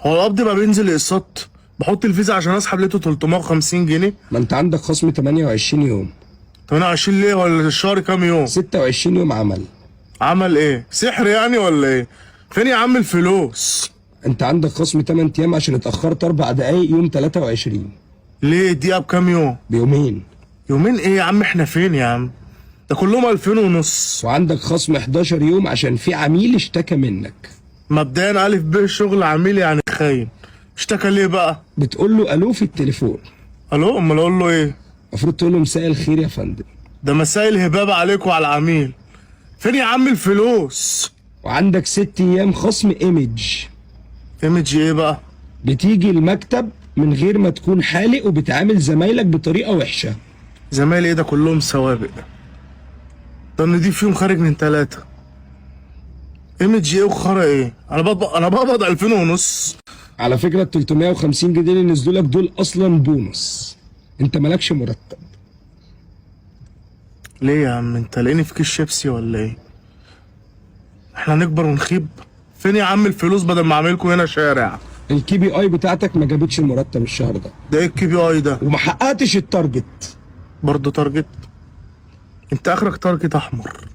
هو القبض ما بينزل اقساط؟ بحط الفيزا عشان اسحب لقيته 350 جنيه. ما انت عندك خصم 28 يوم. 28 ليه؟ ولا الشهر كام يوم؟ 26 يوم عمل. عمل ايه؟ سحر يعني ولا ايه؟ فين يا عم الفلوس؟ انت عندك خصم 8 ايام عشان اتأخرت 4 دقايق يوم 23. ليه الدقيقة بكام يوم؟ بيومين. يومين ايه يا عم؟ احنا فين يا عم؟ ده كلهم 2000 ونص. وعندك خصم 11 يوم عشان في عميل اشتكى منك. مبدئيا الف ب شغل عميل يعني خاين. اشتكى ليه بقى؟ بتقول له الو في التليفون. الو؟ امال اقول له ايه؟ المفروض تقول له مساء الخير يا فندم. ده مسائل هباب عليكوا على العميل. فين يا عم الفلوس؟ وعندك 6 ايام خصم ايمج. ايمج ايه بقى؟ بتيجي المكتب من غير ما تكون حالق وبتعامل زمايلك بطريقة وحشة. زمايلي ايه ده؟ كلهم سوابق. ده نضيف فيهم خارج من 3. ايمج ايه وخرا ايه؟ انا بقبض 2000 ونص. على فكرة ال 350 جنيه اللي نزلوا لك دول اصلا بونص. انت مالكش مرتب. ليه يا عم؟ انت لاقيني في كيس شيبسي ولا ايه؟ احنا نكبر ونخيب؟ فين يا عم الفلوس بدل ما اعملكوا هنا شارع؟ الكي بي اي بتاعتك ما جابتش المرتب الشهر ده. ده ايه الكي بي اي ده؟ وما حققتش التارجت. برضه تارجت؟ انت اخرك تارجت احمر.